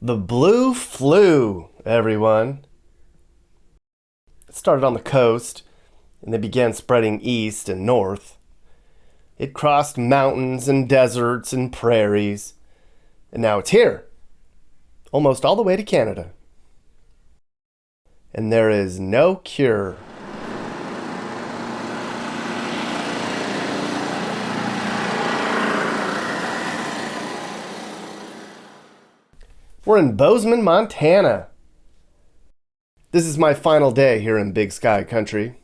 The blue flu, everyone. It started on the coast, and they began spreading east and north. It crossed mountains and deserts and prairies, and now it's here, almost all the way to Canada. And there is no cure. We're in Bozeman, Montana. This is my final day here in Big Sky Country.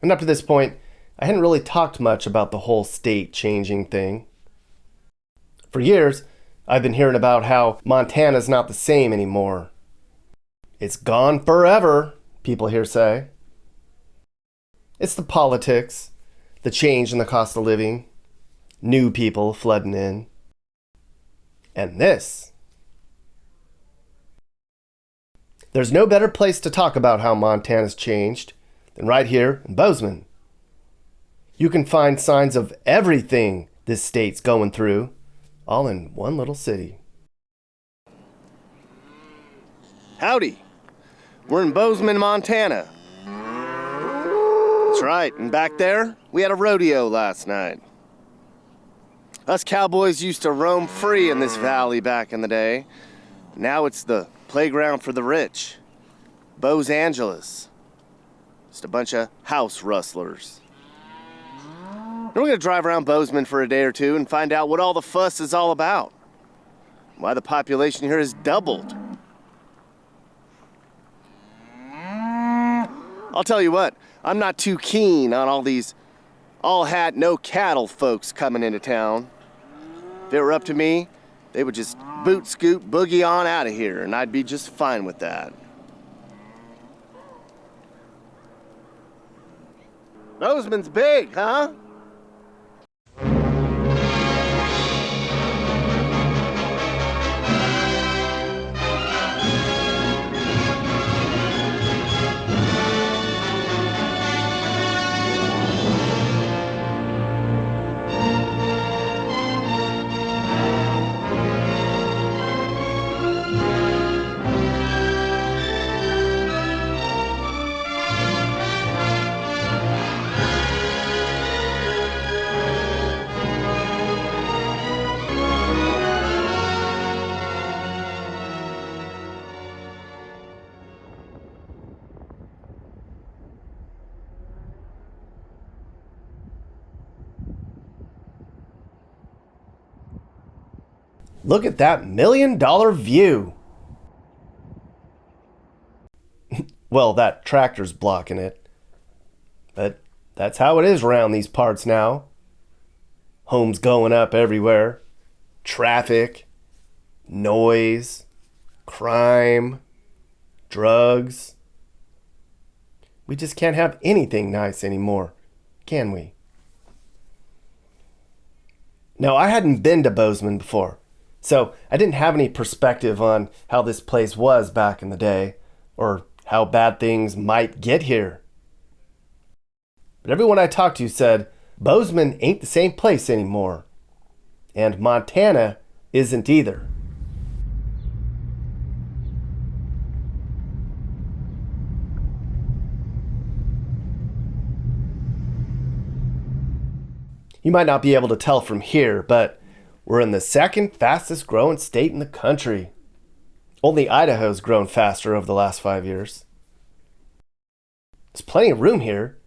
And up to this point, I hadn't really talked much about the whole state changing thing. For years, I've been hearing about how Montana's not the same anymore. It's gone forever, people here say. It's the politics, the change in the cost of living, new people flooding in. And this. There's no better place to talk about how Montana's changed than right here in Bozeman. You can find signs of everything this state's going through, all in one little city. Howdy. We're in Bozeman, Montana. That's right, and back there, we had a rodeo last night. Us cowboys used to roam free in this valley back in the day. Now it's the playground for the rich. Bos Angeles. Just a bunch of house rustlers. And we're going to drive around Bozeman for a day or two and find out what all the fuss is all about. Why the population here has doubled. I'll tell you what, I'm not too keen on all these all hat, no cattle folks coming into town. If it were up to me, they would just boot scoot boogie on out of here, and I'd be just fine with that. Bozeman's big, huh? Look at that $1 million view. Well, that tractor's blocking it. But that's how it is around these parts now. Homes going up everywhere. Traffic. Noise. Crime. Drugs. We just can't have anything nice anymore, can we? Now, I hadn't been to Bozeman before. So I didn't have any perspective on how this place was back in the day, or how bad things might get here. But everyone I talked to said Bozeman ain't the same place anymore. And Montana isn't either. You might not be able to tell from here, but we're in the second fastest growing state in the country. Only Idaho's grown faster over the last 5 years. There's plenty of room here.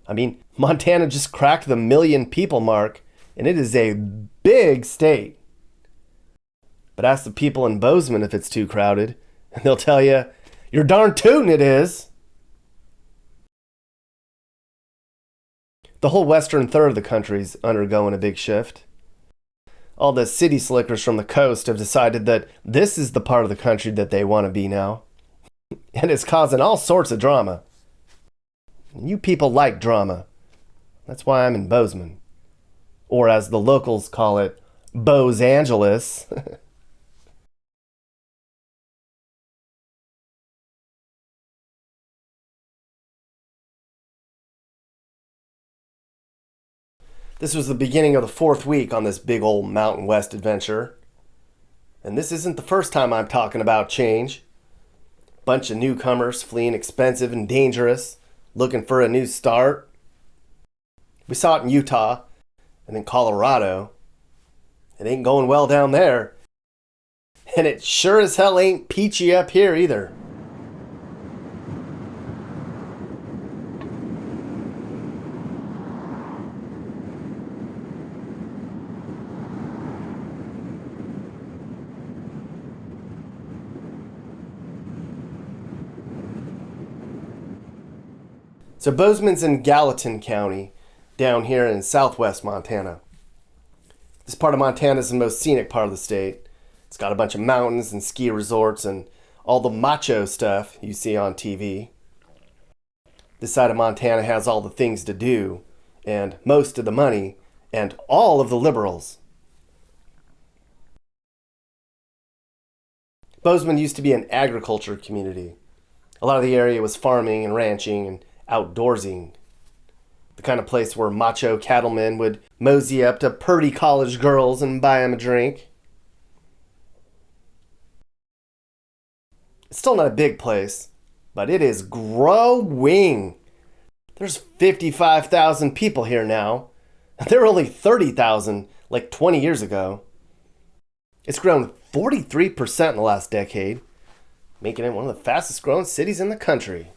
I mean, Montana just cracked the 1 million people mark, and it is a big state. But ask the people in Bozeman if it's too crowded, and they'll tell you, you're darn tootin' it is. The whole western third of the country's undergoing a big shift. All the city slickers from the coast have decided that this is the part of the country that they want to be now. And it's causing all sorts of drama. And you people like drama. That's why I'm in Bozeman. Or as the locals call it, Bos Angeles. This was the beginning of the 4th week on this big old Mountain West adventure. And this isn't the first time I'm talking about change. Bunch of newcomers fleeing expensive and dangerous, looking for a new start. We saw it in Utah and in Colorado. It ain't going well down there. And it sure as hell ain't peachy up here either. So Bozeman's in Gallatin County, down here in southwest Montana. This part of Montana is the most scenic part of the state. It's got a bunch of mountains and ski resorts and all the macho stuff you see on TV. This side of Montana has all the things to do, and most of the money, and all of the liberals. Bozeman used to be an agriculture community. A lot of the area was farming and ranching and outdoorsing. The kind of place where macho cattlemen would mosey up to purty college girls and buy them a drink. It's still not a big place, but it is growing. There's 55,000 people here now. There were only 30,000 like 20 years ago. It's grown 43% in the last decade, making it one of the fastest growing cities in the country.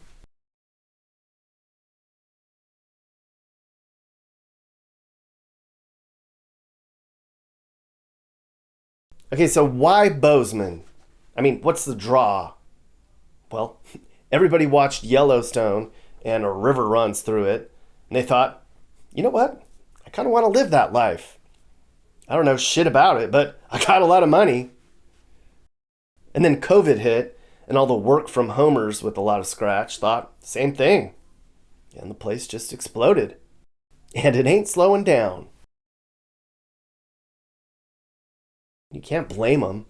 Okay, so why Bozeman? I mean, what's the draw? Well, everybody watched Yellowstone and a river runs through it, and they thought, you know what? I kind of want to live that life. I don't know shit about it, but I got a lot of money. And then COVID hit, and all the work from homers with a lot of scratch thought, same thing. And the place just exploded. And it ain't slowing down. You can't blame them.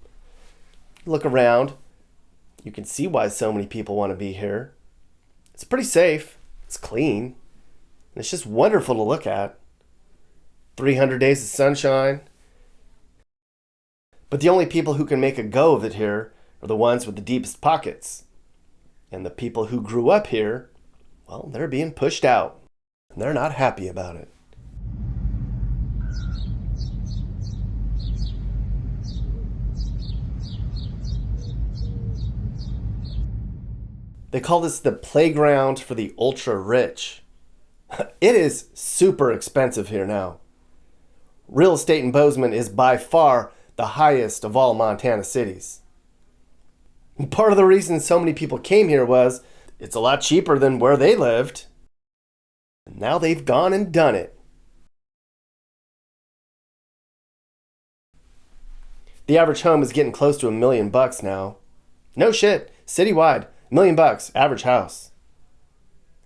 Look around. You can see why so many people want to be here. It's pretty safe. It's clean. And it's just wonderful to look at. 300 days of sunshine. But the only people who can make a go of it here are the ones with the deepest pockets. And the people who grew up here, well, they're being pushed out. And they're not happy about it. They call this the playground for the ultra-rich. It is super expensive here now. Real estate in Bozeman is by far the highest of all Montana cities. Part of the reason so many people came here was it's a lot cheaper than where they lived. And now they've gone and done it. The average home is getting close to $1 million now. No shit, citywide. $1 million, average house.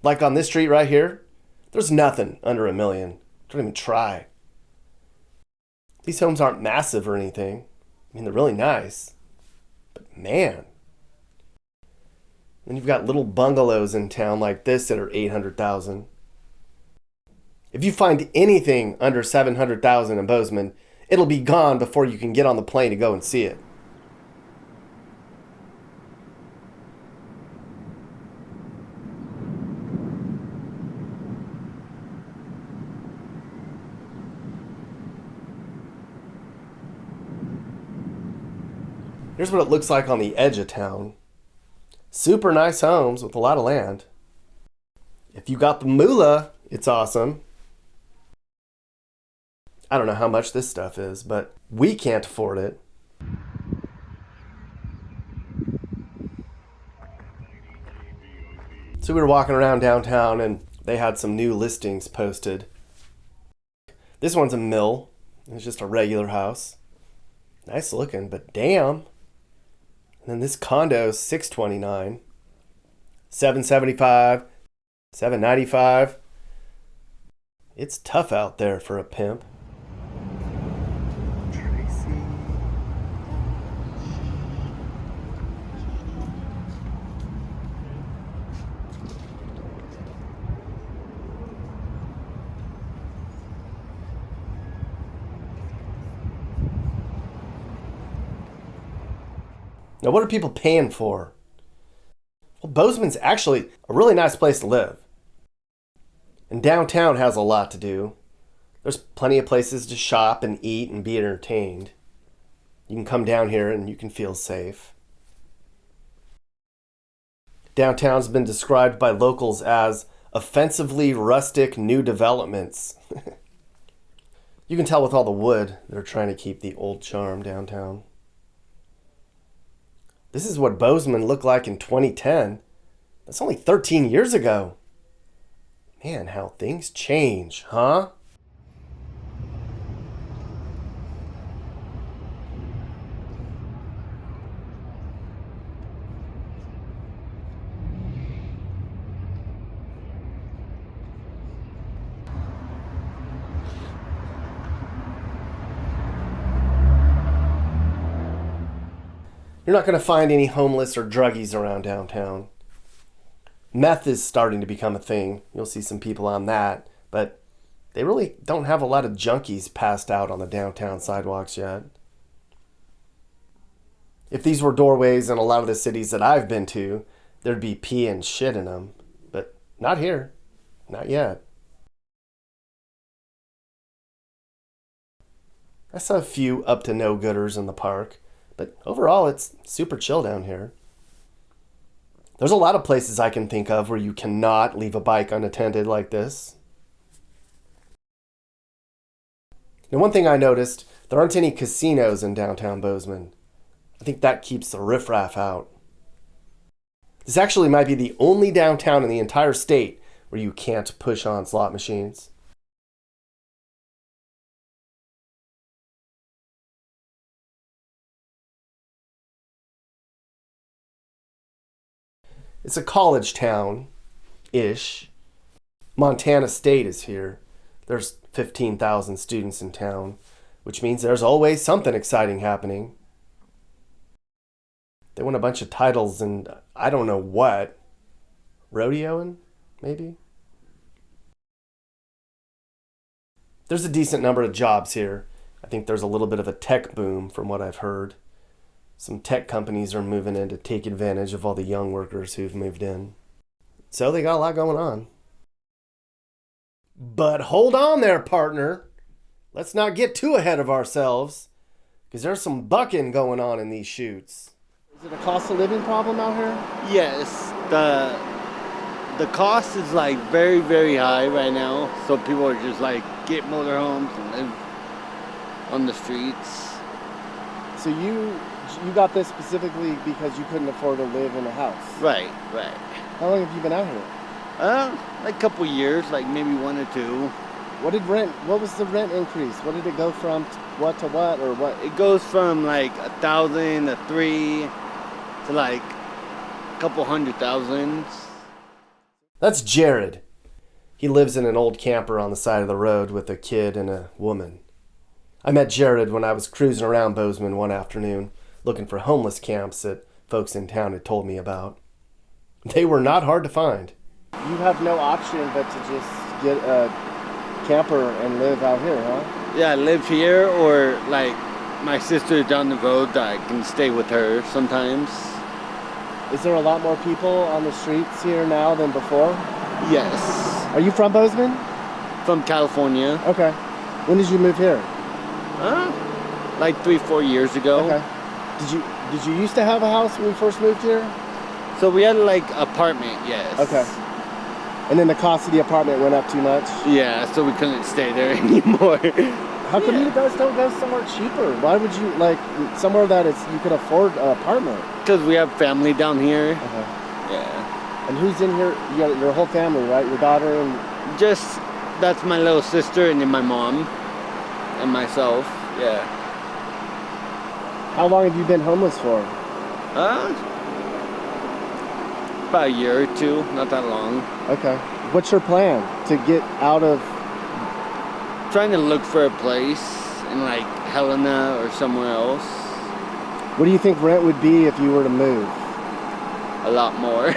Like on this street right here, there's nothing under $1 million. Don't even try. These homes aren't massive or anything. I mean, they're really nice. But man. Then you've got little bungalows in town like this that are $800,000. If you find anything under $700,000 in Bozeman, it'll be gone before you can get on the plane to go and see it. Here's what it looks like on the edge of town. Super nice homes with a lot of land. If you got the moolah, it's awesome. I don't know how much this stuff is, but we can't afford it. So we were walking around downtown and they had some new listings posted. This one's a mill. It's just a regular house. Nice looking, but damn. And then this condo is $629, $775, $795. It's tough out there for a pimp. Now, what are people paying for? Well, Bozeman's actually a really nice place to live. And downtown has a lot to do. There's plenty of places to shop and eat and be entertained. You can come down here and you can feel safe. Downtown's been described by locals as offensively rustic new developments. You can tell with all the wood, they're trying to keep the old charm downtown. This is what Bozeman looked like in 2010. That's only 13 years ago. Man, how things change, huh? You're not going to find any homeless or druggies around downtown. Meth is starting to become a thing. You'll see some people on that, but they really don't have a lot of junkies passed out on the downtown sidewalks yet. If these were doorways in a lot of the cities that I've been to, there'd be pee and shit in them, but not here. Not yet. I saw a few up to no gooders in the park. But overall, it's super chill down here. There's a lot of places I can think of where you cannot leave a bike unattended like this. Now, one thing I noticed, there aren't any casinos in downtown Bozeman. I think that keeps the riffraff out. This actually might be the only downtown in the entire state where you can't push on slot machines. It's a college town-ish. Montana State is here. There's 15,000 students in town, which means there's always something exciting happening. They won a bunch of titles and I don't know what. Rodeoing, maybe? There's a decent number of jobs here. I think there's a little bit of a tech boom from what I've heard. Some tech companies are moving in to take advantage of all the young workers who've moved in. So they got a lot going on. But hold on there, partner. Let's not get too ahead of ourselves, because there's some bucking going on in these shoots. Is it a cost of living problem out here? Yes, the cost is like very, very high right now. So people are just like get motorhomes and live on the streets. So you got this specifically because you couldn't afford to live in a house? Right. How long have you been out here? Like a couple years, like maybe 1 or 2. What was the rent increase? What did it go from what to what, or what? It goes from like 1,000 to 3 to like a couple 100,000. That's Jared. He lives in an old camper on the side of the road with a kid and a woman. I met Jared when I was cruising around Bozeman one afternoon, looking for homeless camps that folks in town had told me about. They were not hard to find. You have no option but to just get a camper and live out here, huh? Yeah, live here, or like my sister down the road, I can stay with her sometimes. Is there a lot more people on the streets here now than before? Yes. Are you from Bozeman? From California. Okay. When did you move here? Like 3-4 years ago. Okay. Did you used to have a house when you first moved here? So we had like apartment, yes. Okay. And then the cost of the apartment went up too much? Yeah, so we couldn't stay there anymore. How come you guys don't go somewhere cheaper? Why would you, like, somewhere that you could afford an apartment? Because we have family down here. Okay. Yeah. And who's in here? You got your whole family, right? Your daughter and... That's my little sister, and then my mom and myself. Yeah. How long have you been homeless for? About a year or 2, not that long. Okay. What's your plan to get out of... Trying to look for a place in like Helena or somewhere else. What do you think rent would be if you were to move? A lot more.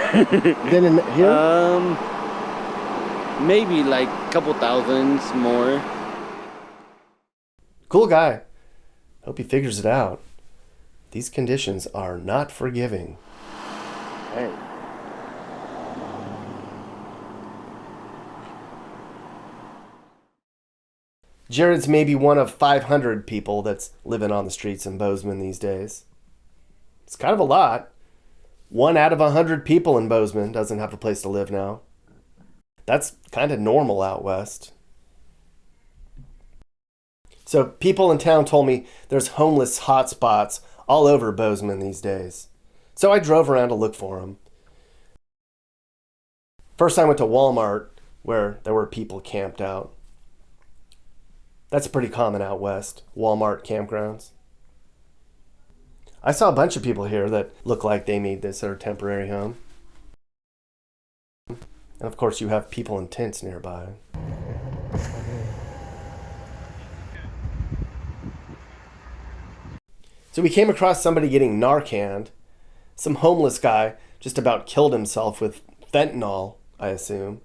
Than in here? Maybe like a couple thousands more. Cool guy. Hope he figures it out. These conditions are not forgiving. Hey. Jared's maybe one of 500 people that's living on the streets in Bozeman these days. It's kind of a lot. 1 out of 100 people in Bozeman doesn't have a place to live now. That's kind of normal out west. So people in town told me there's homeless hotspots all over Bozeman these days. So I drove around to look for them. First I went to Walmart, where there were people camped out. That's pretty common out west, Walmart campgrounds. I saw a bunch of people here that look like they made this their temporary home. And of course you have people in tents nearby. So we came across somebody getting Narcaned. Some homeless guy just about killed himself with fentanyl, I assume.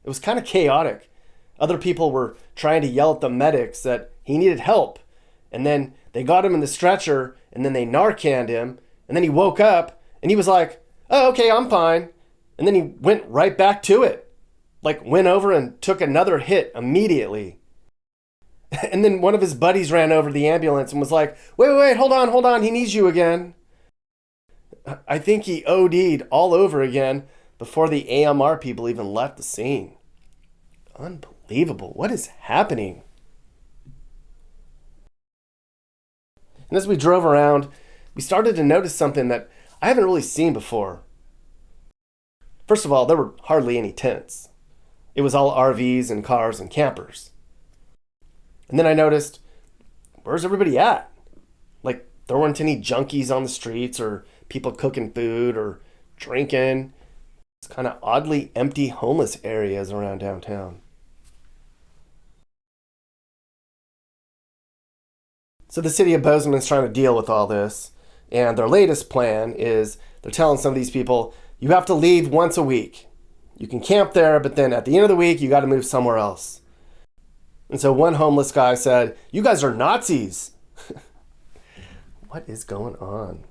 It was kind of chaotic. Other people were trying to yell at the medics that he needed help. And then they got him in the stretcher, and then they Narcaned him. And then he woke up, and he was like, oh, okay, I'm fine. And then he went right back to it. Like, went over and took another hit immediately. And then one of his buddies ran over to the ambulance and was like, wait, hold on, he needs you again. I think he OD'd all over again before the AMR people even left the scene. Unbelievable. What is happening? And as we drove around, we started to notice something that I haven't really seen before. First of all, there were hardly any tents. It was all RVs and cars and campers. And then I noticed, where's everybody at? Like, there weren't any junkies on the streets or people cooking food or drinking. It's kind of oddly empty homeless areas around downtown. So the city of Bozeman is trying to deal with all this, and their latest plan is they're telling some of these people, you have to leave once a week. You can camp there, but then at the end of the week, you got to move somewhere else. And so one homeless guy said, you guys are Nazis. What is going on?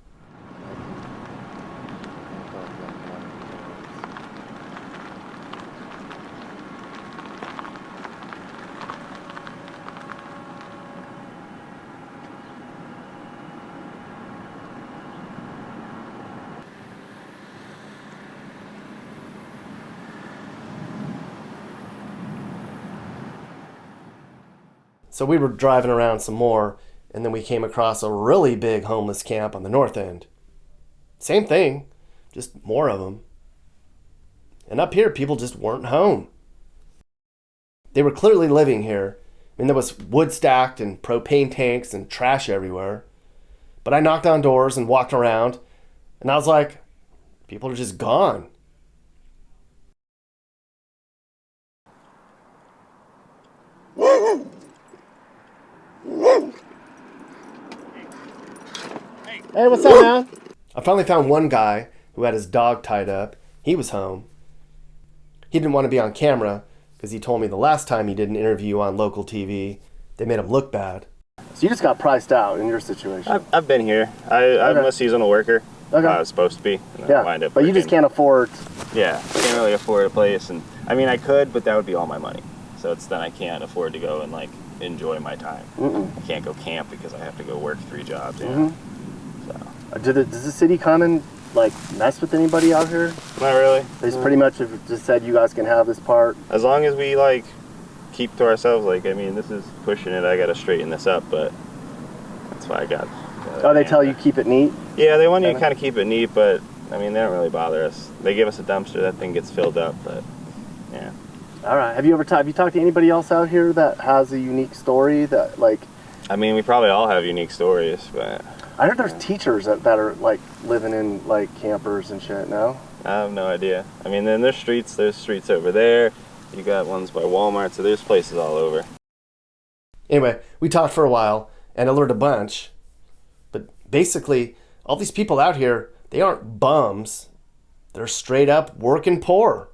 So we were driving around some more, and then we came across a really big homeless camp on the north end. Same thing, just more of them. And up here, people just weren't home. They were clearly living here. I mean, there was wood stacked and propane tanks and trash everywhere. But I knocked on doors and walked around, and I was like, people are just gone. Hey, what's up, man? I finally found one guy who had his dog tied up. He was home. He didn't want to be on camera because he told me the last time he did an interview on local TV, they made him look bad. So you just got priced out in your situation. I've been here. I'm a seasonal worker. Okay. I was supposed to be. And Yeah, I wind up but you just can't afford... Yeah, can't really afford a place. And I mean, I could, but that would be all my money. So then I can't afford to go and like enjoy my time. I can't go camp because I have to go work 3 jobs. You know? So. Does the city come and like mess with anybody out here? Not really. They just pretty much have just said you guys can have this part. As long as we like keep to ourselves. Like, I mean, this is pushing it. I got to straighten this up, but that's why I got. Oh, they tell you keep it neat? Yeah, they want you to kind of keep it neat, but I mean, they don't really bother us. They give us a dumpster, that thing gets filled up, but yeah. All right. Have you talked to anybody else out here that has a unique story that like? I mean, we probably all have unique stories, but. I heard there's teachers that are like living in like campers and shit. No. I have no idea. I mean, then there's streets over there. You got ones by Walmart, so there's places all over. Anyway, we talked for a while, and I learned a bunch. But basically, all these people out here, they aren't bums. They're straight up working poor.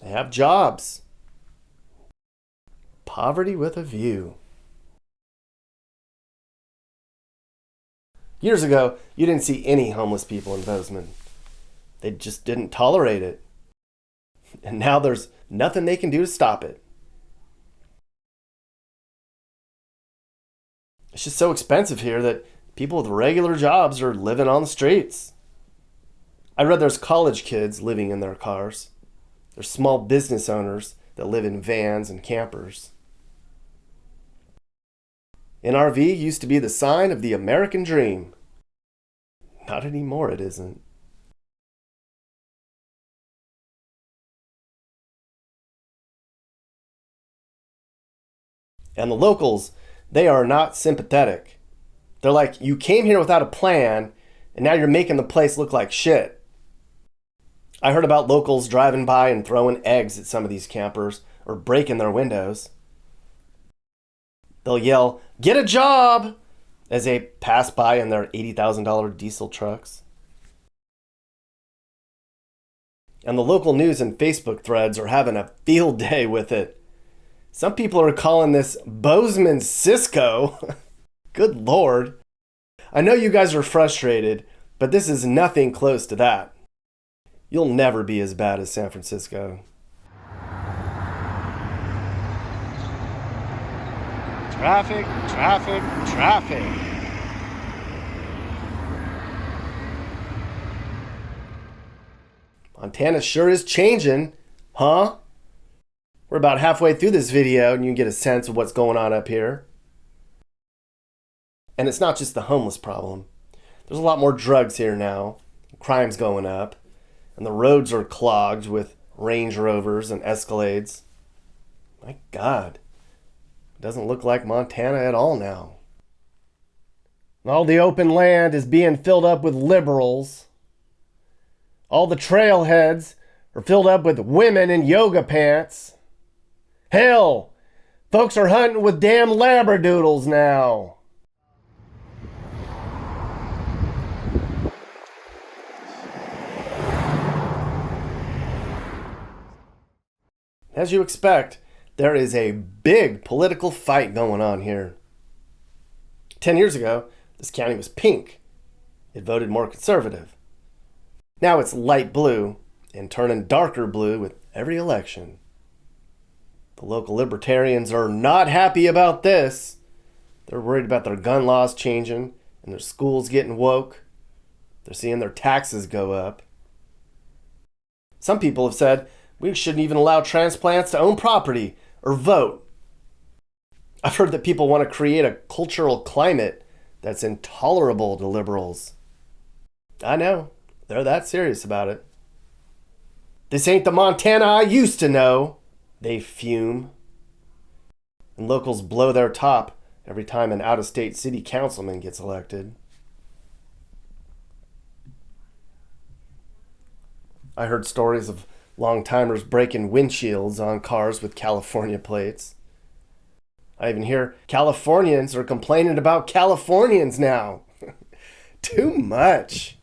They have jobs. Poverty with a view. Years ago, you didn't see any homeless people in Bozeman. They just didn't tolerate it. And now there's nothing they can do to stop it. It's just so expensive here that people with regular jobs are living on the streets. I read there's college kids living in their cars. There's small business owners that live in vans and campers. An RV used to be the sign of the American dream. Not anymore, it isn't. And the locals, they are not sympathetic. They're like, you came here without a plan, and now you're making the place look like shit. I heard about locals driving by and throwing eggs at some of these campers or breaking their windows. They'll yell, "Get a job!" as they pass by in their $80,000 diesel trucks. And the local news and Facebook threads are having a field day with it. Some people are calling this Bozeman Cisco. Good Lord. I know you guys are frustrated, but this is nothing close to that. You'll never be as bad as San Francisco. Traffic, traffic, traffic. Montana sure is changing, huh? We're about halfway through this video and you can get a sense of what's going on up here. And it's not just the homeless problem. There's a lot more drugs here now. Crime's going up. And the roads are clogged with Range Rovers and Escalades. My God. It doesn't look like Montana at all now. All the open land is being filled up with liberals. All the trailheads are filled up with women in yoga pants. Hell, folks are hunting with damn labradoodles now. As you expect, there is a big political fight going on here. 10 years ago, this county was pink. It voted more conservative. Now it's light blue and turning darker blue with every election. The local libertarians are not happy about this. They're worried about their gun laws changing and their schools getting woke. They're seeing their taxes go up. Some people have said we shouldn't even allow transplants to own property or vote. I've heard that people want to create a cultural climate that's intolerable to liberals. I know, they're that serious about it. This ain't the Montana I used to know, they fume. And locals blow their top every time an out-of-state city councilman gets elected. I heard stories of long-timers breaking windshields on cars with California plates. I even hear Californians are complaining about Californians now. Too much.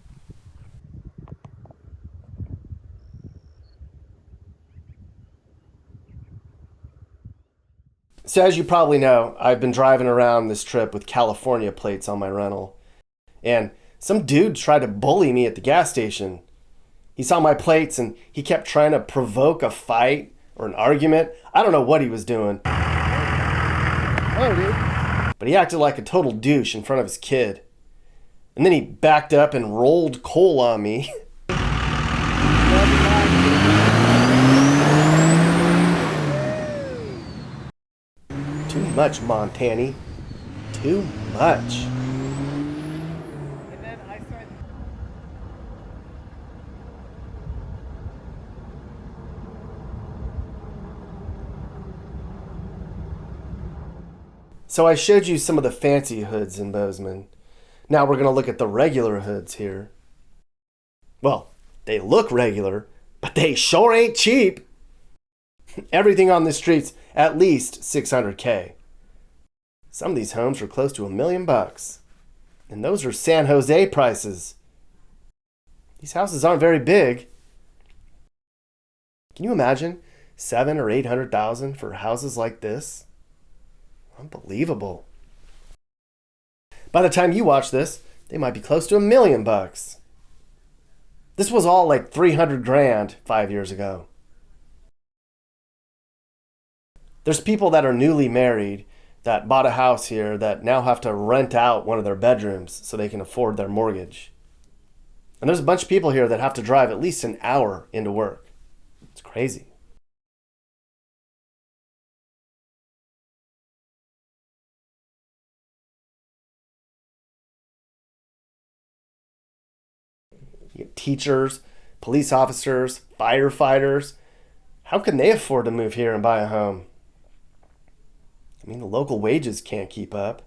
So as you probably know, I've been driving around this trip with California plates on my rental. And some dude tried to bully me at the gas station. He saw my plates and he kept trying to provoke a fight or an argument. I don't know what he was doing. Hello, dude. But he acted like a total douche in front of his kid. And then he backed up and rolled coal on me. Too much, Montani. Too much. So I showed you some of the fancy hoods in Bozeman. Now we're going to look at the regular hoods here. Well, they look regular, but they sure ain't cheap. Everything on the streets at least $600K. Some of these homes are close to $1 million. And those are San Jose prices. These houses aren't very big. Can you imagine $700,000 or $800,000 for houses like this? Unbelievable. By the time you watch this, they might be close to $1 million. This was all like 300 grand 5 years ago. There's people that are newly married that bought a house here that now have to rent out one of their bedrooms so they can afford their mortgage. And there's a bunch of people here that have to drive at least an hour into work. It's crazy. You get teachers, police officers, firefighters. How can they afford to move here and buy a home? I mean, the local wages can't keep up.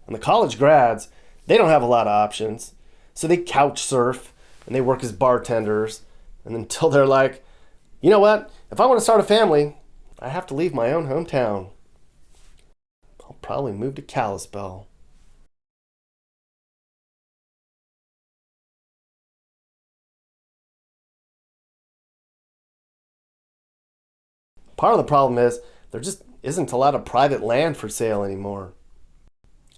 And the college grads, they don't have a lot of options. So they couch surf and they work as bartenders. And until they're like, you know what? If I want to start a family, I have to leave my own hometown. I'll probably move to Kalispell. Part of the problem is there just isn't a lot of private land for sale anymore.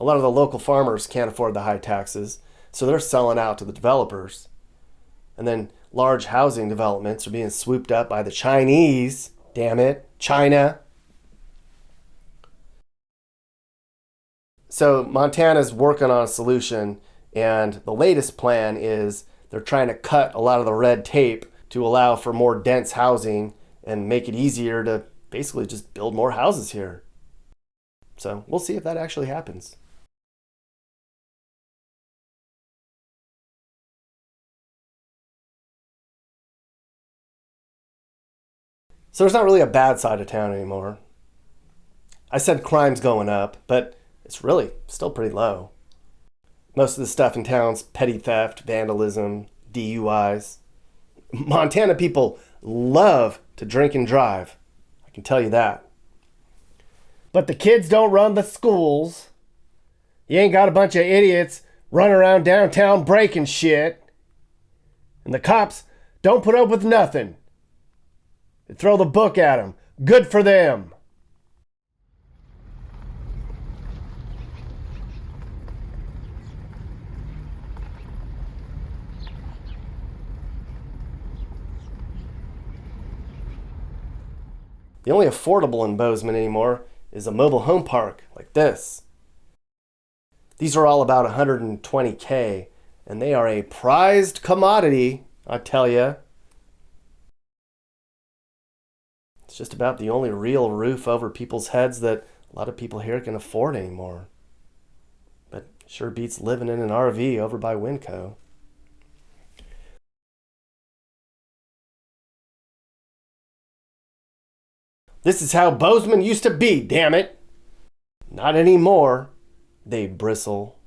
A lot of the local farmers can't afford the high taxes, so they're selling out to the developers. And then large housing developments are being swooped up by the Chinese. Damn it, China. So Montana's working on a solution, and the latest plan is they're trying to cut a lot of the red tape to allow for more dense housing and make it easier to basically just build more houses here. So we'll see if that actually happens. So there's not really a bad side of town anymore. I said crime's going up, but it's really still pretty low. Most of the stuff in town's petty theft, vandalism, DUIs. Montana people love to drink and drive. I can tell you that. But the kids don't run the schools. You ain't got a bunch of idiots running around downtown breaking shit. And the cops don't put up with nothing. They throw the book at them. Good for them. The only affordable in Bozeman anymore is a mobile home park like this. These are all about $120K, and they are a prized commodity, I tell ya. It's just about the only real roof over people's heads that a lot of people here can afford anymore. But sure beats living in an RV over by Winco. This is how Bozeman used to be, damn it. Not anymore, they bristle.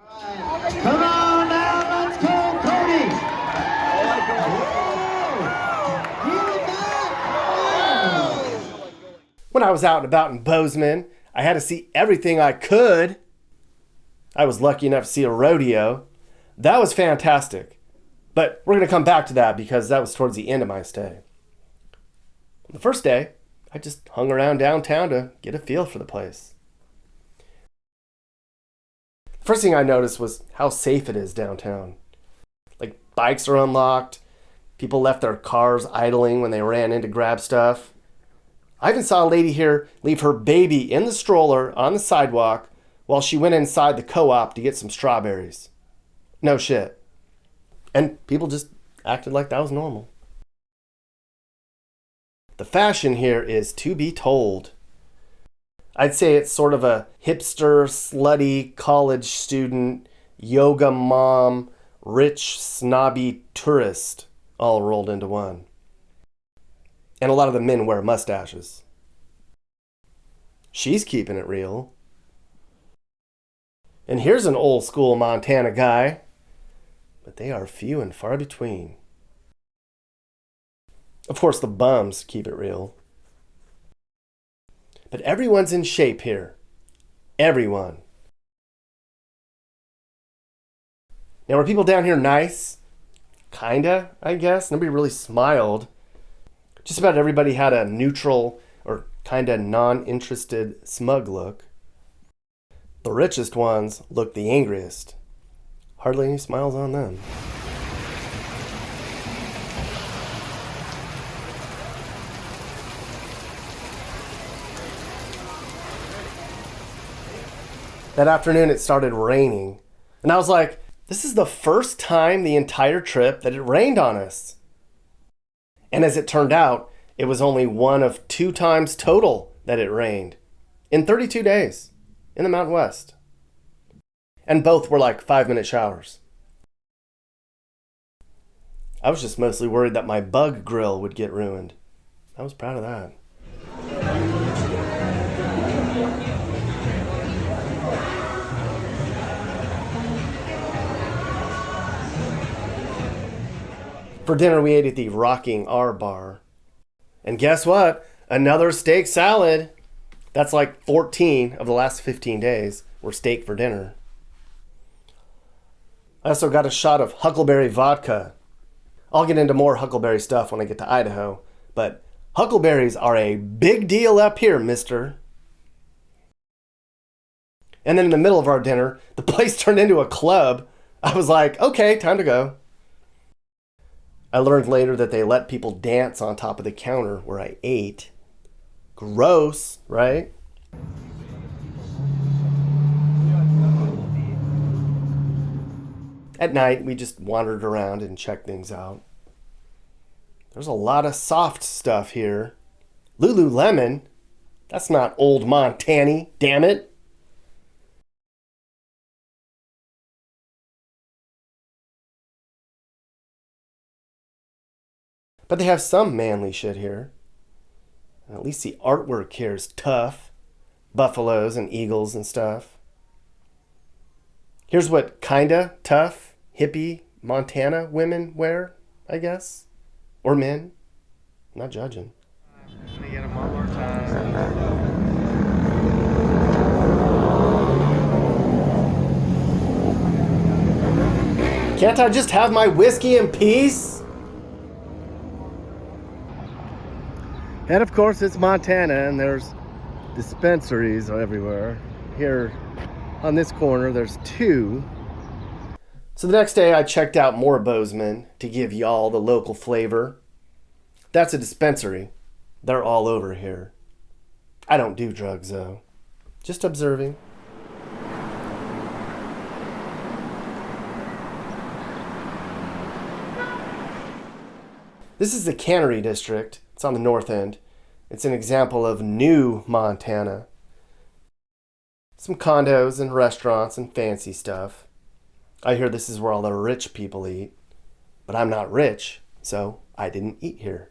Come on now, let's go, Cody! When I was out and about in Bozeman, I had to see everything I could. I was lucky enough to see a rodeo. That was fantastic. But we're going to come back to that because that was towards the end of my stay. The first day, I just hung around downtown to get a feel for the place. The first thing I noticed was how safe it is downtown. Like, bikes are unlocked. People left their cars idling when they ran in to grab stuff. I even saw a lady here leave her baby in the stroller on the sidewalk while she went inside the co-op to get some strawberries. No shit. And people just acted like that was normal. The fashion here is to be told. I'd say it's sort of a hipster, slutty, college student, yoga mom, rich, snobby tourist all rolled into one. And a lot of the men wear mustaches. She's keeping it real. And here's an old school Montana guy, but they are few and far between. Of course, the bums keep it real. But everyone's in shape here. Everyone. Now, were people down here nice? Kinda, I guess. Nobody really smiled. Just about everybody had a neutral or kinda non-interested, smug look. The richest ones looked the angriest. hardly any smiles on them. That afternoon it started raining, and I was like, this is the first time the entire trip that it rained on us. And as it turned out, it was only one of 2 times total that it rained in 32 days in the Mountain West. And both were like 5-minute showers. I was just mostly worried that my bug grill would get ruined. I was proud of that. For dinner, we ate at the Rocking R Bar. And guess what? Another steak salad. That's like 14 of the last 15 days were steak for dinner. I also got a shot of huckleberry vodka. I'll get into more huckleberry stuff when I get to Idaho, but huckleberries are a big deal up here, mister. And then in the middle of our dinner, the place turned into a club. I was like, okay, time to go. I learned later that they let people dance on top of the counter where I ate. Gross, right? At night, we just wandered around and checked things out. There's a lot of soft stuff here. Lululemon? That's not old Montana, damn it. But they have some manly shit here. At least the artwork here is tough. Buffaloes and eagles and stuff. Here's what kinda tough, hippie Montana women wear, I guess. Or men. I'm not judging. Let me get them one more time. Can't I just have my whiskey in peace? And of course it's Montana and there's dispensaries everywhere. Here on this corner there's 2. So the next day I checked out more Bozeman to give y'all the local flavor. That's a dispensary. They're all over here. I don't do drugs though. Just observing. This is the Cannery District. It's on the north end. It's an example of new Montana. Some condos and restaurants and fancy stuff. I hear this is where all the rich people eat. But I'm not rich, so I didn't eat here.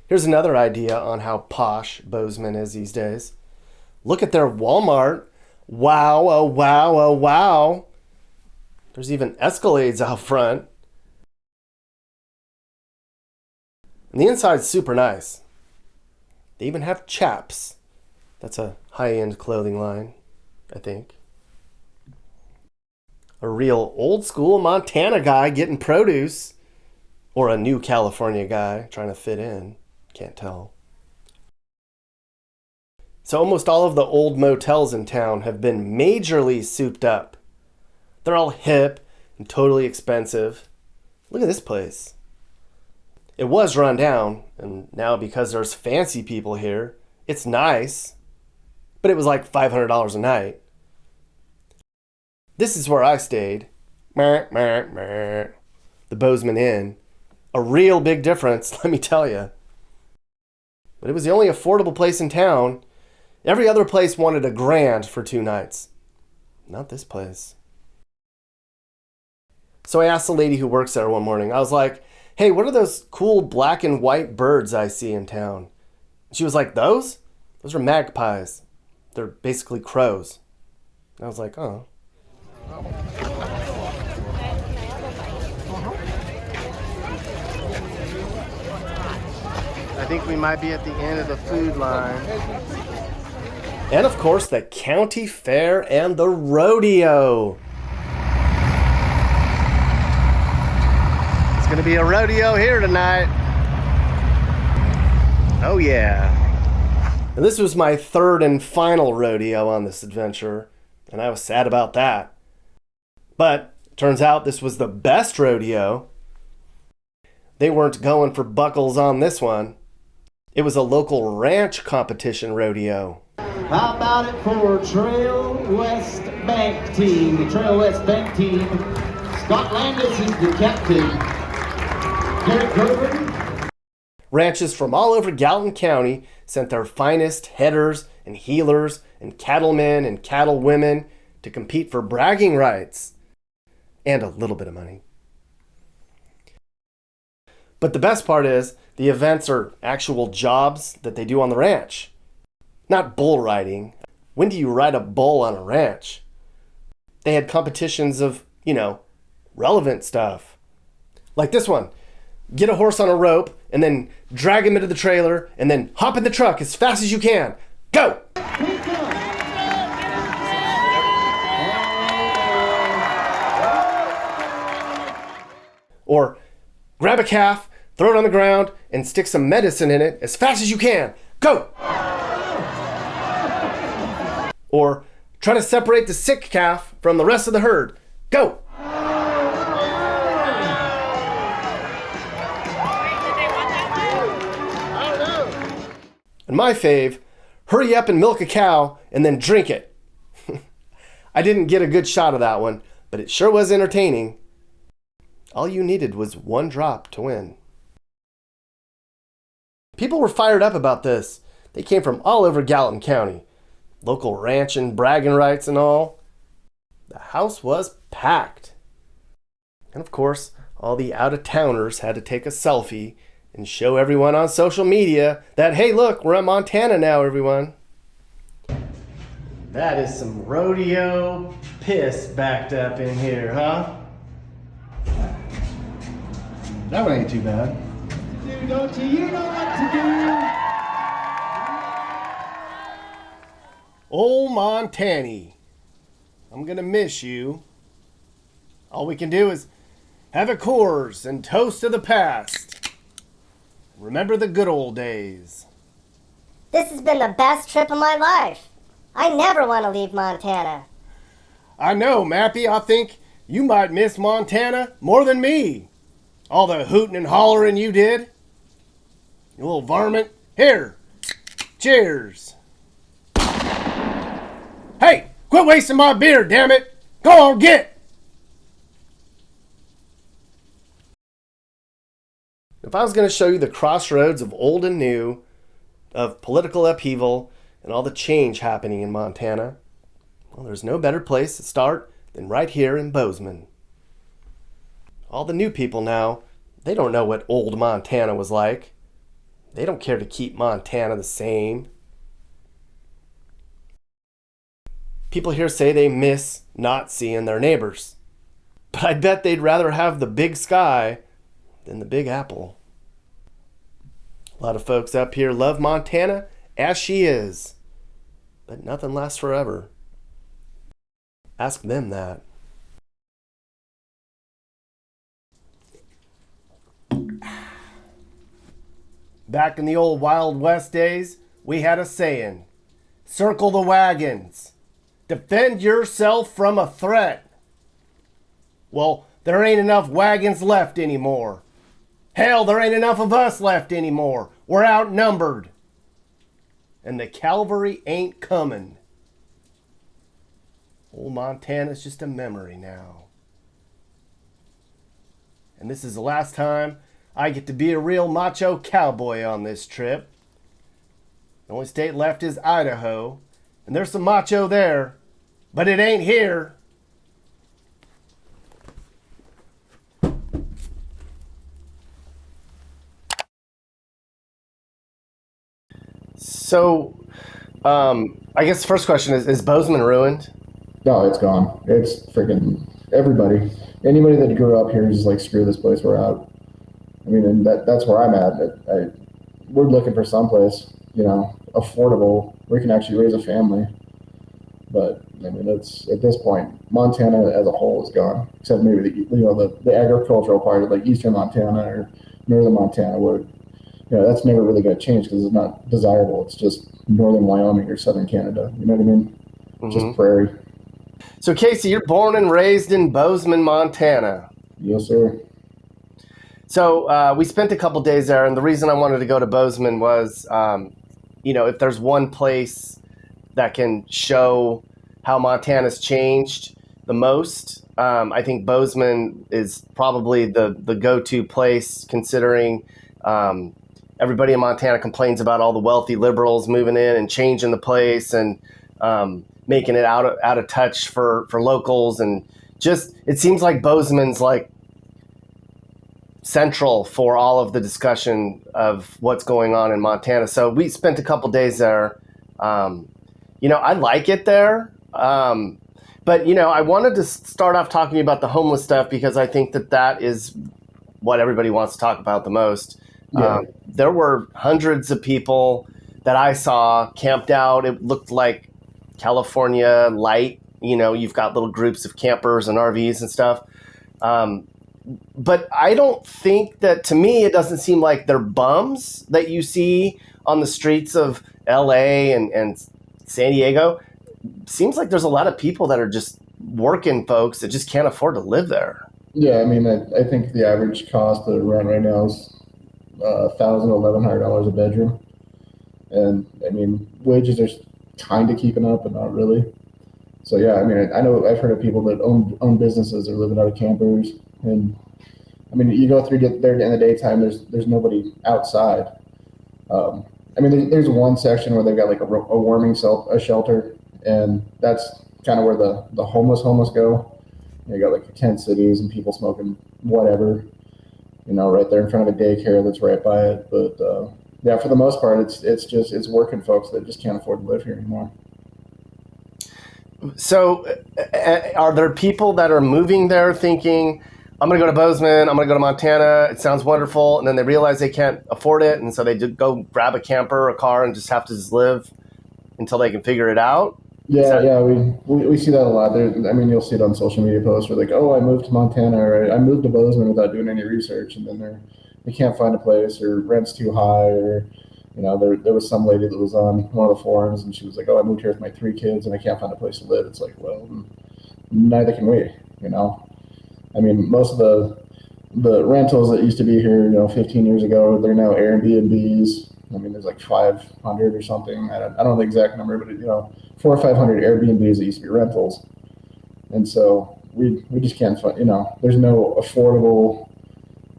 Here's another idea on how posh Bozeman is these days. Look at their Walmart. Wow, oh wow, oh wow. There's even Escalades out front. And the inside's super nice. They even have Chaps. That's a high-end clothing line, I think. A real old-school Montana guy getting produce. Or a new California guy trying to fit in. Can't tell. So almost all of the old motels in town have been majorly souped up. They're all hip and totally expensive. Look at this place. It was run down, and now because there's fancy people here, it's nice. But it was like $500 a night. This is where I stayed. The Bozeman Inn. A real big difference, let me tell you. But it was the only affordable place in town. Every other place wanted $1,000 for 2 nights. Not this place. So I asked the lady who works there one morning. I was like, hey, what are those cool black and white birds I see in town? She was like, those? Those are magpies. They're basically crows. And I was like, oh. I think we might be at the end of the food line. And of course, the county fair and the rodeo. It's gonna be a rodeo here tonight. Oh yeah. And this was my third and final rodeo on this adventure, and I was sad about that. But it turns out this was the best rodeo. They weren't going for buckles on this one. It was a local ranch competition rodeo. How about it for Trail West Bank team? The Trail West Bank team. Scott Landis is the captain. Derek Gerber. Ranches from all over Gallatin County sent their finest headers and heelers and cattlemen and cattlewomen to compete for bragging rights and a little bit of money. But the best part is the events are actual jobs that they do on the ranch. Not bull riding. When do you ride a bull on a ranch? They had competitions of, relevant stuff. Like this one. Get a horse on a rope and then drag him into the trailer and then hop in the truck as fast as you can. Go! Or grab a calf, throw it on the ground, and stick some medicine in it as fast as you can. Go! Or try to separate the sick calf from the rest of the herd. Go! And my fave, hurry up and milk a cow and then drink it. I didn't get a good shot of that one, but it sure was entertaining. All you needed was one drop to win. People were fired up about this. They came from all over Gallatin County. Local ranch and bragging rights and all. The house was packed. And of course, all the out-of-towners had to take a selfie and show everyone on social media that, hey, look, we're in Montana now, everyone. That is some rodeo piss backed up in here, huh? That one ain't too bad. Dude, don't you know what to do? Old Montany, I'm gonna miss you. All we can do is have a Coors and toast to the past. Remember the good old days. This has been the best trip of my life. I never want to leave Montana. I know, Mappy, I think you might miss Montana more than me. All the hooting and hollering you did. You little varmint. Here, cheers. Hey, quit wasting my beer, damn it. Go on, get. If I was going to show you the crossroads of old and new, of political upheaval, and all the change happening in Montana, well, there's no better place to start than right here in Bozeman. All the new people now, they don't know what old Montana was like. They don't care to keep Montana the same. People here say they miss not seeing their neighbors. But I bet they'd rather have the big sky than the Big Apple. A lot of folks up here love Montana as she is, but nothing lasts forever. Ask them that. Back in the old Wild West days, we had a saying, circle the wagons, defend yourself from a threat. Well, there ain't enough wagons left anymore. Hell, there ain't enough of us left anymore. We're outnumbered. And the cavalry ain't coming. Old Montana's just a memory now. And this is the last time I get to be a real macho cowboy on this trip. The only state left is Idaho. And there's some macho there. But it ain't here. So, I guess the first question is Bozeman ruined? No, it's gone. It's freaking everybody. Anybody that grew up here is just like, screw this place, we're out. I mean, and that's where I'm at. We're looking for someplace, affordable, where we can actually raise a family. But I mean, it's at this point, Montana as a whole is gone, except maybe the agricultural part of like eastern Montana or northern Montana, where that's never really going to change because it's not desirable. It's just northern Wyoming or southern Canada. You know what I mean? Just prairie. So Casey, you're born and raised in Bozeman, Montana. Yes, sir. So we spent a couple days there, and the reason I wanted to go to Bozeman was, if there's one place that can show how Montana's changed the most, I think Bozeman is probably the go-to place, considering everybody in Montana complains about all the wealthy liberals moving in and changing the place and making it out of touch for locals, and just it seems like Bozeman's like central for all of the discussion of what's going on in Montana. So we spent a couple days there. I like it there. But, I wanted to start off talking about the homeless stuff because I think that is what everybody wants to talk about the most. Yeah. There were hundreds of people that I saw camped out. It looked like California light. You've got little groups of campers and RVs and stuff. But I don't think that, to me, it doesn't seem like they're bums that you see on the streets of LA and San Diego. Seems like there's a lot of people that are just working folks that just can't afford to live there. Yeah, I mean, I think the average cost of rent right now is $1,100 a bedroom. And, I mean, wages are kind of keeping up, but not really. So, yeah, I mean, I know I've heard of people that own businesses or living out of campers. And, I mean, you go through there in the daytime, there's nobody outside. I mean, there's one section where they've got like a warming shelter, and that's kind of where the homeless go. You got like tent cities and people smoking whatever, right there in front of a daycare that's right by it. But yeah, for the most part, it's working folks that just can't afford to live here anymore. So are there people that are moving there thinking, I'm going to go to Bozeman, I'm going to go to Montana, it sounds wonderful, and then they realize they can't afford it, and so they go grab a camper or a car and just have to just live until they can figure it out? Yeah, we see that a lot. I mean, you'll see it on social media posts where like, oh, I moved to Montana, or I moved to Bozeman without doing any research, and then they can't find a place, or rent's too high, or there was some lady that was on one of the forums, and she was like, oh, I moved here with my 3 kids, and I can't find a place to live. It's like, well, neither can we. I mean, most of the rentals that used to be here, 15 years ago, they're now Airbnbs. I mean, there's like 500 or something. I don't know the exact number, but 400 or 500 Airbnbs that used to be rentals. And so we just can't find, there's no affordable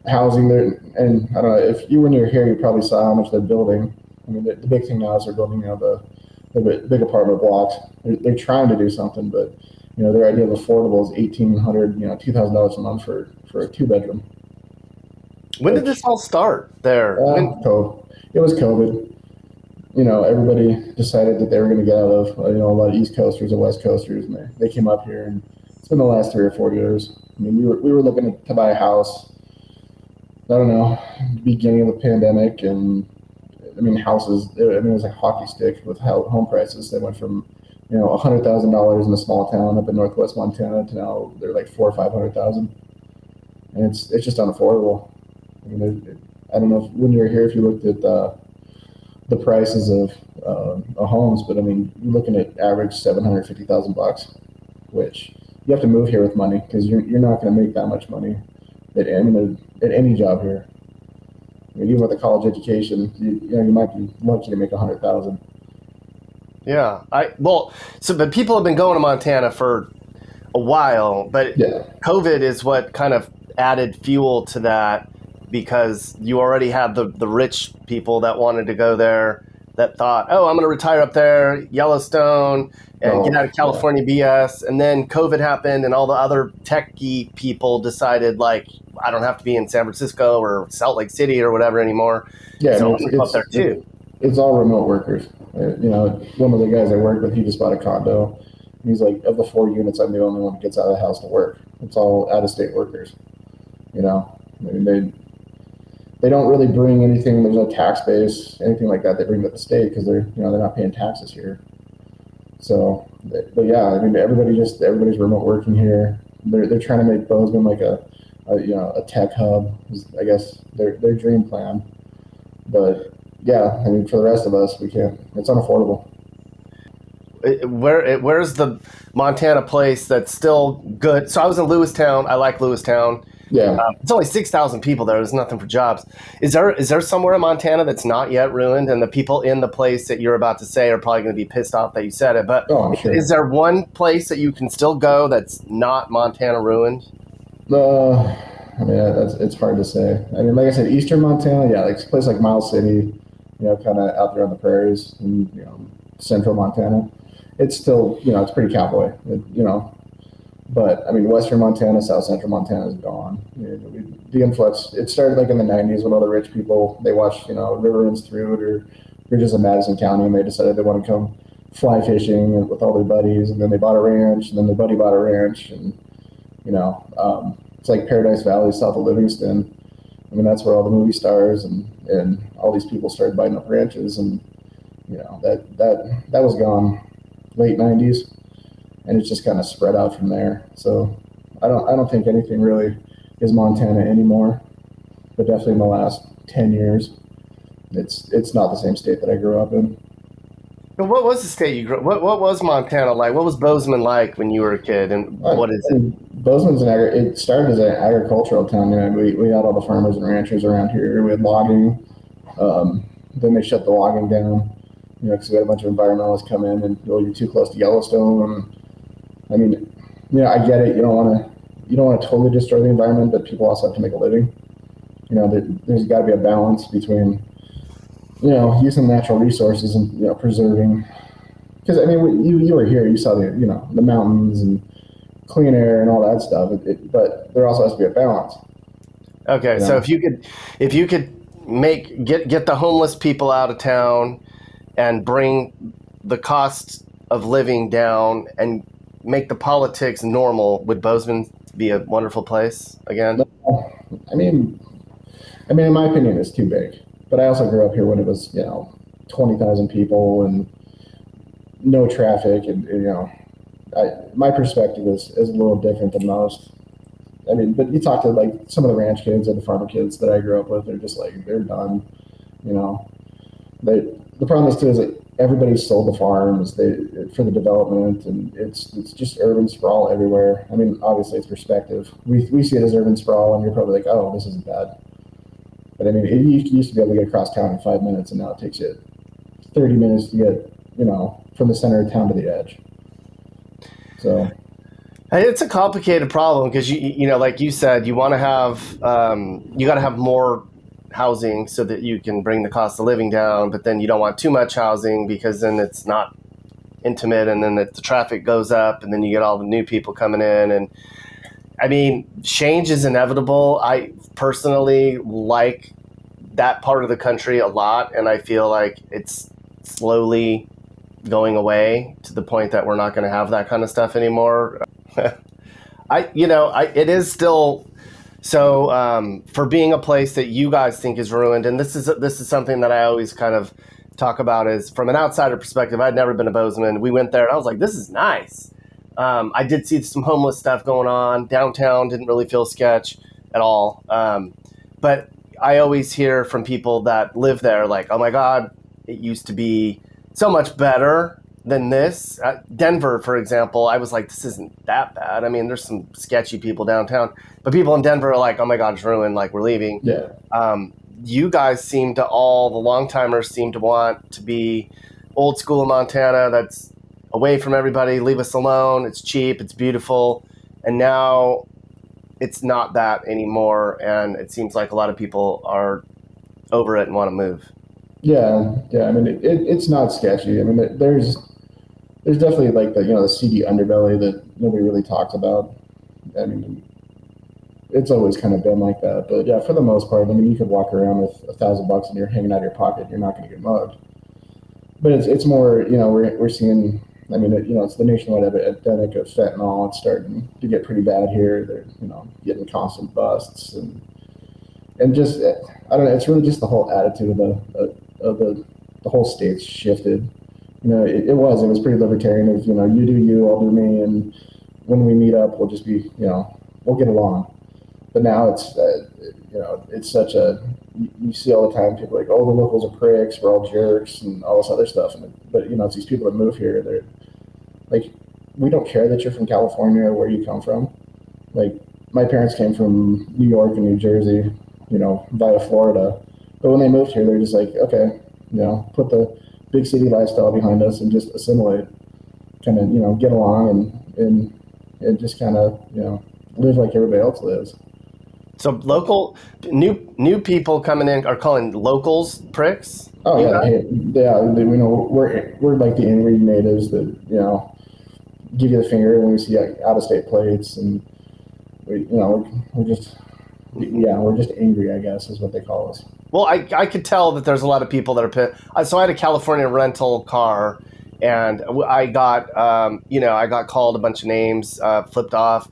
housing there. And I don't know, if you were near here, you probably saw how much they're building. I mean, the big thing now is they're building, the big apartment blocks. They're trying to do something, but their idea of affordable is $1,800, $2,000 a month for a 2-bedroom. When did this all start there? It was COVID. Everybody decided that they were going to get out of, a lot of East Coasters and West Coasters, and they came up here, and it's been the last 3 or 4 years. I mean, we were looking to buy a house, I don't know, beginning of the pandemic, and I mean, houses, it was like a hockey stick with home prices. They went from, $100,000 in a small town up in northwest Montana to now they're like $400,000 or $500,000, and it's just unaffordable. I mean, I don't know when you were here if you looked at the prices of homes, but I mean, you're looking at average $750,000, which you have to move here with money because you're not going to make that much money at any job here. I mean, even with a college education, you might be lucky to make $100,000. Yeah, but people have been going to Montana for a while, but Yeah. COVID is what kind of added fuel to that, because you already had the rich people that wanted to go there that thought, oh, I'm going to retire up there, Yellowstone, and get out of California BS. And then COVID happened, and all the other techie people decided, like, I don't have to be in San Francisco or Salt Lake City or whatever anymore. Yeah, so it's up there too. It's all remote workers. One of the guys I work with, he just bought a condo. He's like, of the 4 units, I'm the only one that gets out of the house to work. It's all out-of-state workers. I mean, they don't really bring anything. There's no tax base, anything like that. They bring to the state because they're not paying taxes here. So, but yeah, I mean, everybody's remote working here. They're trying to make Bozeman like a tech hub, is, I guess, their dream plan. But yeah, I mean, for the rest of us, we can't. It's unaffordable. Where's the Montana place that's still good? So I was in Lewistown. I like Lewistown. Yeah. It's only 6,000 people there. There's nothing for jobs. Is there somewhere in Montana that's not yet ruined? And the people in the place that you're about to say are probably going to be pissed off that you said it. But Oh, I'm sure. is there one place that you can still go that's not Montana ruined? I mean, it's hard to say. I mean, like I said, Eastern Montana, yeah, like a place like Miles City, kind of out there on the prairies, and Central Montana, it's still, it's pretty cowboy, But I mean, Western Montana, South Central Montana is gone. The influx, it started like in the '90s when all the rich people, they watched, river runs through it, or bridges in Madison County, and they decided they want to come fly fishing with all their buddies, and then they bought a ranch, and then their buddy bought a ranch, and it's like Paradise Valley, south of Livingston. I mean, that's where all the movie stars and all these people started buying up ranches, and that was gone late '90s, and it's just kind of spread out from there. So I don't think anything really is Montana anymore, but definitely in the last 10 years, it's not the same state that I grew up in. But what was the state you grew up? What was Montana like? What was Bozeman like when you were a kid? And what is it? Bozeman's it started as an agricultural town. We had all the farmers and ranchers around here. We had logging. Then they shut the logging down, because we had a bunch of environmentalists come in and, you're too close to Yellowstone. I mean, I get it. You don't want to totally destroy the environment, but people also have to make a living. There's got to be a balance between, using natural resources and, preserving. Because I mean, you were here, you saw the mountains and clean air and all that stuff. But there also has to be a balance. Okay, so if you could get the homeless people out of town and bring the cost of living down and make the politics normal, would Bozeman be a wonderful place again? I mean, in my opinion, it's too big. But I also grew up here when it was, 20,000 people and no traffic, and my perspective is a little different than most. I mean, but you talk to like some of the ranch kids or the farmer kids that I grew up with, they're just like, they're done. The problem is too is that everybody sold the farms for the development, and it's just urban sprawl everywhere. I mean, obviously it's perspective. We see it as urban sprawl, and you're probably like, oh, this isn't bad. But I mean, you used to be able to get across town in 5 minutes, and now it takes you 30 minutes to get, from the center of town to the edge. So it's a complicated problem because like you said, you want to have you got to have more housing so that you can bring the cost of living down, but then you don't want too much housing because then it's not intimate, and then the traffic goes up, and then you get all the new people coming in. And I mean, change is inevitable. I personally like that part of the country a lot, and I feel like it's slowly going away to the point that we're not going to have that kind of stuff anymore. It is still so for being a place that you guys think is ruined, and this is something that I always kind of talk about is from an outsider perspective. I'd never been to Bozeman. We went there and I was like, this is nice. I did see some homeless stuff going on downtown. Didn't really feel sketch at all. But I always hear from people that live there like, oh my God, it used to be so much better than this. Denver, for example, I was like, this isn't that bad. I mean, there's some sketchy people downtown, but people in Denver are like, oh my God, it's ruined. Like, we're leaving. Yeah. You guys the long timers seem to want to be old school Montana. That's away from everybody. Leave us alone. It's cheap. It's beautiful. And now it's not that anymore. And it seems like a lot of people are over it and want to move. Yeah. I mean, it's not sketchy. I mean, there's definitely like the seedy underbelly that nobody really talks about. I mean, it's always kind of been like that. But yeah, for the most part, I mean, you could walk around with $1,000 and you're hanging out of your pocket. You're not going to get mugged. But it's more, we're seeing. I mean, it's the nationwide epidemic of fentanyl. It's starting to get pretty bad here. They're, getting constant busts and just, I don't know. It's really just the whole attitude of the whole state's shifted. It was pretty libertarian of, you do you, I'll do me, and when we meet up, we'll just be, we'll get along. But now it's, it's such a you see all the time people like, oh, the locals are pricks, we're all jerks, and all this other stuff. But it's these people that move here. They're like, we don't care that you're from California or where you come from. Like, my parents came from New York and New Jersey, via Florida. But when they moved here, they're just like, okay, put the big city lifestyle behind us and just assimilate, kind of, get along and just kind of, live like everybody else lives. So local, new people coming in are calling locals pricks? Oh, yeah. We're like the angry natives that, give you the finger when we see out-of-state plates, and we're just angry, I guess, is what they call us. Well, I could tell that there's a lot of people that are pissed. So I had a California rental car, and I got, I got called a bunch of names, flipped off.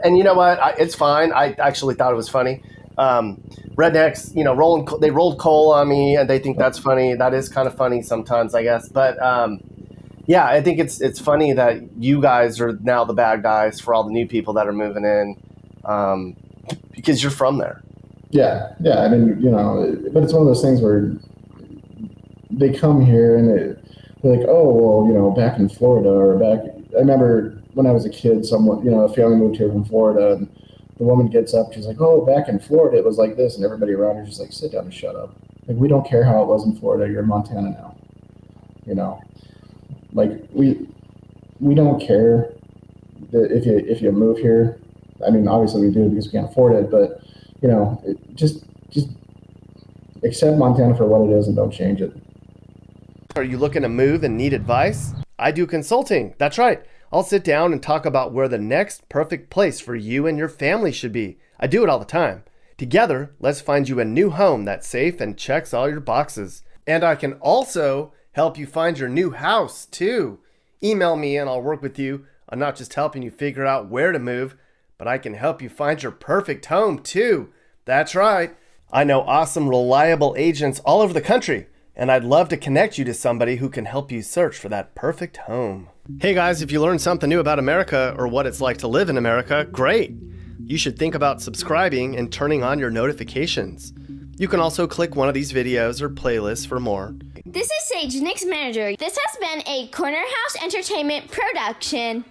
And you know what? It's fine. I actually thought it was funny. Rednecks, they rolled coal on me, and they think that's funny. That is kind of funny sometimes, I guess. But yeah, I think it's funny that you guys are now the bad guys for all the new people that are moving in, because you're from there. Yeah. I mean, but it's one of those things where they come here and they're like, oh, well, back in Florida I remember when I was a kid, a family moved here from Florida, and the woman gets up, she's like, oh, back in Florida it was like this, and everybody around her is just like, sit down and shut up. Like, we don't care how it was in Florida, you're in Montana now. Like, we don't care that if you move here. I mean, obviously we do because we can't afford it, but just accept Montana for what it is and don't change it. Are you looking to move and need advice? I do consulting. That's right. I'll sit down and talk about where the next perfect place for you and your family should be. I do it all the time. Together, let's find you a new home that's safe and checks all your boxes. And I can also help you find your new house too. Email me and I'll work with you on not just helping you figure out where to move, but I can help you find your perfect home too. That's right. I know awesome, reliable agents all over the country, and I'd love to connect you to somebody who can help you search for that perfect home. Hey guys, if you learned something new about America or what it's like to live in America, great. You should think about subscribing and turning on your notifications. You can also click one of these videos or playlists for more. This is Sage, Nick's manager. This has been a Corner House Entertainment production.